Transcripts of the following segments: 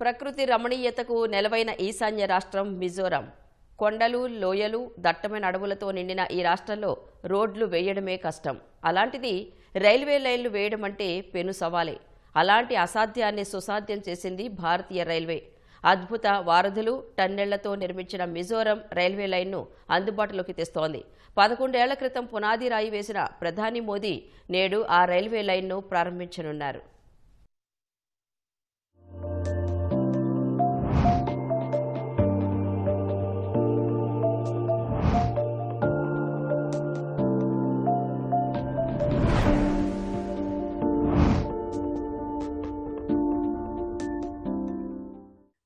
ప్రకృతి రమణీయతకు నెలవైన ఈశాన్య రాష్ట్రం మిజోరాం. కొండలు, లోయలు, దట్టమైన అడవులతో నిండిన ఈ రాష్ట్రంలో రోడ్లు వేయడమే కష్టం. అలాంటిది రైల్వే లైన్లు వేయడం అంటే పెను సవాలే. అలాంటి అసాధ్యాన్ని సుసాధ్యం చేసింది భారతీయ రైల్వే. అద్భుత వారధులు, టన్నెళ్లతో నిర్మించిన మిజోరాం రైల్వే లైన్ను అందుబాటులోకి తెస్తోంది. 11 ఏళ్ల క్రితం పునాది రాయి వేసిన ప్రధాని మోదీ నేడు ఆ రైల్వే లైన్ను ప్రారంభించనున్నారు.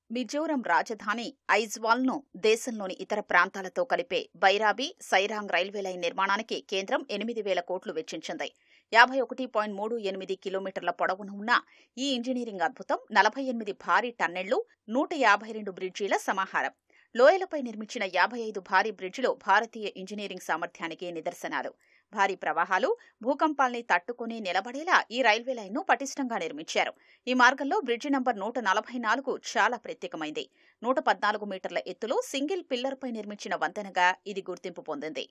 మిజోరం రాజధాని ఐజ్వాల్ను దేశంలోని ఇతర ప్రాంతాలతో కలిపే బైరాబి సైరాంగ్ రైల్వే లైన్ నిర్మాణానికి కేంద్రం 8,000 కోట్లు వెచ్చించింది. 51.38 కిలోమీటర్ల పొడవున ఉన్న ఈ ఇంజనీరింగ్ అద్భుతం 48 భారీ టన్నెళ్లు, 152 బ్రిడ్జీల సమాహారం. లోయలపై నిర్మించిన 55 భారీ బ్రిడ్జిలు భారతీయ ఇంజనీరింగ్ సామర్థ్యానికి నిదర్శనాలు. భారీ ప్రవాహాలు, భూకంపాల్ని తట్టుకుని నిలబడేలా ఈ రైల్వే లైన్ను పటిష్టంగా నిర్మించారు. ఈ మార్గంలో బ్రిడ్జి నంబర్ 144 చాలా ప్రత్యేకమైంది. 114 మీటర్ల ఎత్తులో సింగిల్ పిల్లర్పై నిర్మించిన వంతెనగా ఇది గుర్తింపు పొందింది.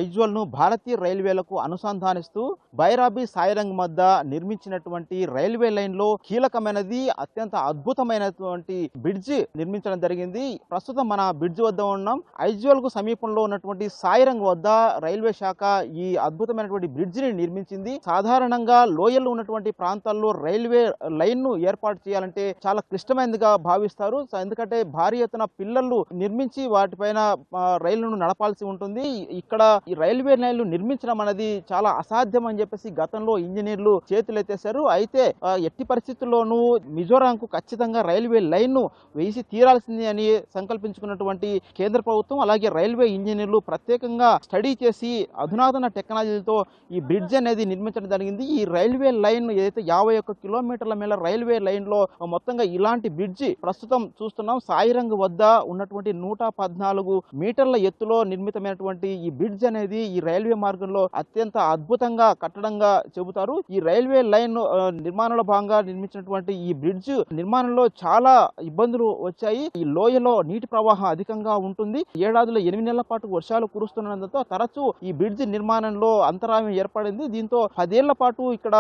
ఐజ్వాల్ను భారతీయ రైల్వేలకు అనుసంధానిస్తూ బైరాబి సాయిరంగ్ మధ్య నిర్మించినటువంటి రైల్వే లైన్లో కీలకమైనది, అత్యంత అద్భుతమైనటువంటి బ్రిడ్జ్ నిర్మించడం జరిగింది. ప్రస్తుతం మన బ్రిడ్జ్ వద్ద ఉన్నాం. ఐజ్వాల్కు సమీపంలో ఉన్నటువంటి సాయిరంగ్ వద్ద రైల్వే శాఖ ఈ అద్భుతమైనటువంటి బ్రిడ్జిని నిర్మించింది. సాధారణంగా లోయల్లో ఉన్నటువంటి ప్రాంతాల్లో రైల్వే లైన్ను ఏర్పాటు చేయాలంటే చాలా క్లిష్టమైనదిగా భావిస్తారు. ఎందుకంటే భారీ ఎత్తున పిల్లర్లు నిర్మించి వాటిపైన రైళ్లను నడపాల్సి ఉంటుంది. ఇక్కడ ఈ రైల్వే లైన్లు నిర్మించడం అనేది చాలా అసాధ్యం అని చెప్పేసి గతంలో ఇంజనీర్లు చేతులెత్తేశారు. అయితే ఎట్టి పరిస్థితుల్లోనూ మిజోరాంకు ఖచ్చితంగా రైల్వే లైన్ను వేసి తీరాల్సింది అని సంకల్పించుకున్నటువంటి కేంద్ర ప్రభుత్వం, అలాగే రైల్వే ఇంజనీర్లు ప్రత్యేకంగా స్టడీ చేసి అధునాతన టెక్నాలజీతో ఈ బ్రిడ్జ్ అనేది నిర్మించడం జరిగింది. ఈ రైల్వే లైన్ ఏదైతే 51 కిలోమీటర్ల మేర రైల్వే లైన్ లో మొత్తంగా ఇలాంటి బ్రిడ్జి ప్రస్తుతం చూస్తున్నాం. సాయిరంగ్ వద్ద ఉన్నటువంటి 114 మీటర్ల ఎత్తులో నిర్మితమైనటువంటి ఈ బ్రిడ్జ్ అనేది ఈ రైల్వే మార్గంలో అత్యంత అద్భుతంగా కట్టడంగా చెబుతారు. ఈ రైల్వే లైన్ నిర్మాణంలో భాగంగా నిర్మించినటువంటి ఈ బ్రిడ్జ్ నిర్మాణంలో చాలా ఇబ్బందులు వచ్చాయి. ఈ లోయలో నీటి ప్రవాహం అధికంగా ఉంటుంది. ఏడాదిలో 8 నెలల పాటు వర్షాలు కురుస్తున్నందుతో తరచూ ఈ బ్రిడ్జ్ నిర్మాణంలో అంతరాయం ఏర్పడింది. దీంతో 10 ఏళ్ల పాటు ఇక్కడ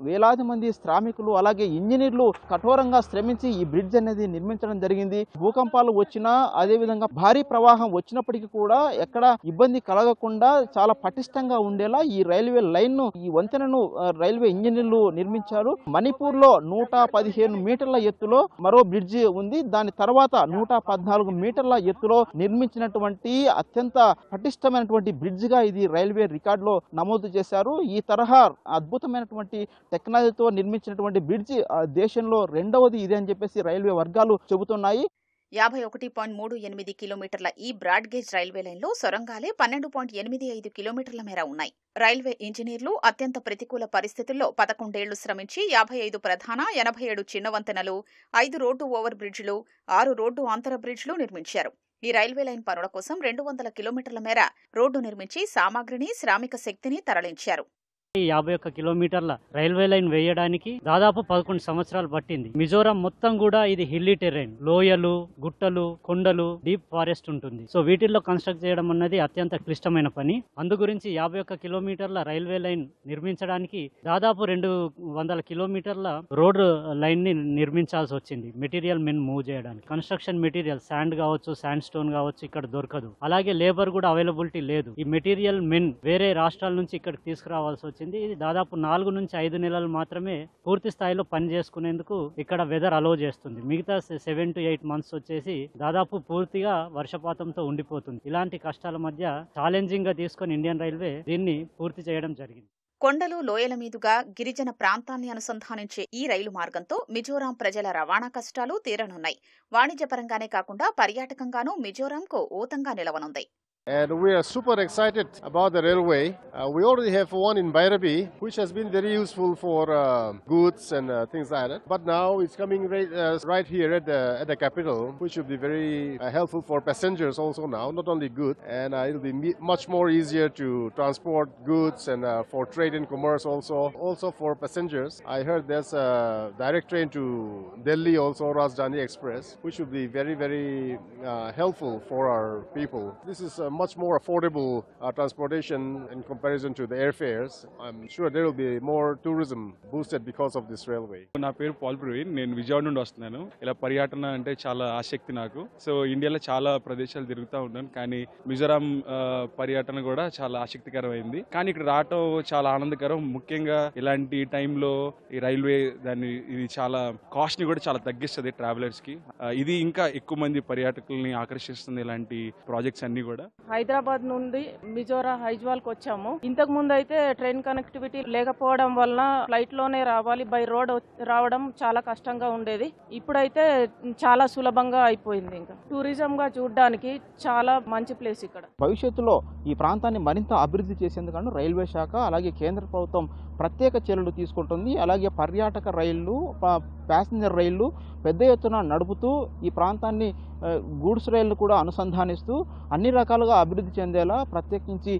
వేలాది మంది శ్రామికులు అలాగే ఇంజనీర్లు కఠోరంగా శ్రమించి ఈ బ్రిడ్జ్ అనేది నిర్మించడం జరిగింది. భూకంపాలు వచ్చినా, అదేవిధంగా భారీ ప్రవాహం వచ్చినప్పటికీ కూడా ఎక్కడ ఇబ్బంది కలగకుండా చాలా పటిష్టంగా ఉండేలా ఈ రైల్వే లైన్ ను, ఈ వంతెనను రైల్వే ఇంజనీర్లు నిర్మించారు. మణిపూర్ లో 115 మీటర్ల ఎత్తులో మరో బ్రిడ్జి ఉంది. దాని తర్వాత 114 మీటర్ల ఎత్తులో నిర్మించినటువంటి అత్యంత పటిష్టమైనటువంటి బ్రిడ్జ్ గా ఇది రైల్వే రికార్డ్ లో నమోదు చేశారు. ఈ తరహా అద్భుతమైనటువంటి టెక్నాలజీతో నిర్మించినటువంటి బ్రిడ్జి దేశంలో రెండవది ఇదే అని చెప్పేసి రైల్వే వర్గాలు చెబుతున్నాయి. 51.38 కిలోమీటర్ల ఈ బ్రాడ్గేజ్ రైల్వే లైన్లో సొరంగాలే 12.85 కిలోమీటర్ల మేర ఉన్నాయి. రైల్వే ఇంజనీర్లు అత్యంత ప్రతికూల పరిస్థితుల్లో 11 ఏళ్లు శ్రమించి 55 ప్రధాన, 87 చిన్న వంతెనలు, 5 రోడ్డు ఓవర్ బ్రిడ్జిలు, 6 రోడ్డు అంతర బ్రిడ్జిలు నిర్మించారు. ఈ రైల్వే లైన్ పనుల కోసం 200 కిలోమీటర్ల మేర రోడ్డు నిర్మించి సామాగ్రిని, శ్రామిక శక్తిని తరలించారు. 51 కిలోమీటర్ల రైల్వే లైన్ వేయడానికి దాదాపు 11 సంవత్సరాలు పట్టింది. మిజోరాం మొత్తం కూడా ఇది హిల్లీ టెర్రైన్, లోయలు, గుట్టలు, కొండలు, డీప్ ఫారెస్ట్ ఉంటుంది. సో వీటిల్లో కన్స్ట్రక్ట్ చేయడం అన్నది అత్యంత క్లిష్టమైన పని. అందు గురించి 51 కిలోమీటర్ల రైల్వే లైన్ నిర్మించడానికి దాదాపు 200 కిలోమీటర్ల రోడ్ లైన్ ని నిర్మించాల్సి వచ్చింది. మెటీరియల్ మెన్ మూవ్ చేయడానికి కన్స్ట్రక్షన్ మెటీరియల్ శాండ్ కావచ్చు, శాండ్ స్టోన్ కావచ్చు ఇక్కడ దొరకదు. అలాగే లేబర్ కూడా అవైలబిలిటీ లేదు. ఈ మెటీరియల్ మెన్ వేరే రాష్ట్రాల నుంచి ఇక్కడికి తీసుకురావాల్సి వచ్చింది. ఇది దాదాపు 4 నుంచి 5 నెలలు మాత్రమే పూర్తి స్థాయిలో పని చేసుకునేందుకు ఇక్కడ వెదర్ అలో చేస్తుంది. మిగతా 7 to 8 మంత్స్ వచ్చేసి దాదాపు పూర్తిగా వర్షపాతంతో ఉండిపోతుంది. ఇలాంటి కష్టాల మధ్య ఛాలెంజింగ్ గా తీసుకొని ఇండియన్ రైల్వే దీన్ని పూర్తి చేయడం జరిగింది. కొండలు, లోయల మీదుగా గిరిజన ప్రాంతాన్ని అనుసంధానించే ఈ రైలు మార్గంతో మిజోరాం ప్రజల రవాణా కష్టాలు తీరనున్నాయి. వాణిజ్యపరంగానే కాకుండా పర్యాటకంగానూ మిజోరాంకు ఊతంగా నిలవనుంది. And we are super excited about the railway. We already have one in Bairabi, which has been very useful for goods and things like that. But now it's coming right here at the capital, which will be very helpful for passengers also now, not only goods. And it'll be much more easier to transport goods and for trade and commerce also. Also for passengers, I heard there's a direct train to Delhi also, Rajdhani Express, which will be very, very helpful for our people. This is much more affordable transportation in comparison to the airfares. I'm sure there will be more tourism boosted because of this railway. నా పేరు Paul Praveen, నేను విజయవాడ నుండి వస్తున్నాను. ఇలా పర్యటన అంటే చాలా ఆసక్తి నాకు. సో ఇండియాలో చాలా ప్రదేశాలు తిరుగుతూ ఉంటాను, కానీ మిజోరాం పర్యటన కూడా చాలా ఆసక్తికరమైంది. కానీ ఇక్కడ రావటం చాలా ఆనందకరం. ముఖ్యంగా ఇలాంటి టైంలో ఈ రైల్వే ఇది చాలా కాస్ట్ ని కూడా చాలా తగ్గిస్తుంది ట్రావెలర్స్ కి. ఇది ఇంకా ఎక్కువ మంది పర్యాటకుల్ని ఆకర్షిస్తుంది ఇలాంటి ప్రాజెక్ట్స్ అన్ని కూడా. హైదరాబాద్ నుండి మిజోరాం ఐజ్వాల్ కి వచ్చాము. ఇంతకు ముందు అయితే ట్రైన్ కనెక్టివిటీ లేకపోవడం వలన ఫ్లైట్ లోనే రావాలి, బై రోడ్ రావడం చాలా కష్టంగా ఉండేది. ఇప్పుడైతే చాలా సులభంగా అయిపోయింది. ఇంకా టూరిజం గా చూడడానికి చాలా మంచి ప్లేస్ ఇక్కడ. భవిష్యత్తులో ఈ ప్రాంతాన్ని మరింత అభివృద్ధి చేసేందుకు రైల్వే శాఖ అలాగే కేంద్ర ప్రభుత్వం ప్రత్యేక చర్యలు తీసుకుంటుంది. అలాగే పర్యాటక రైళ్లు, ప్యాసింజర్ రైళ్లు పెద్ద ఎత్తున నడుపుతూ ఈ ప్రాంతాన్ని గూడ్స్ రైళ్లు కూడా అనుసంధానిస్తూ అన్ని రకాలుగా అభివృద్ధి చెందేలా ప్రత్యేకించి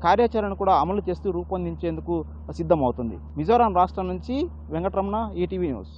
కార్యాచరణ కూడా అమలు చేస్తూ రూపొందించేందుకు సిద్ధమవుతుంది. మిజోరాం రాష్ట్రం నుంచి వెంకటరమణ, ఈటీవీ న్యూస్.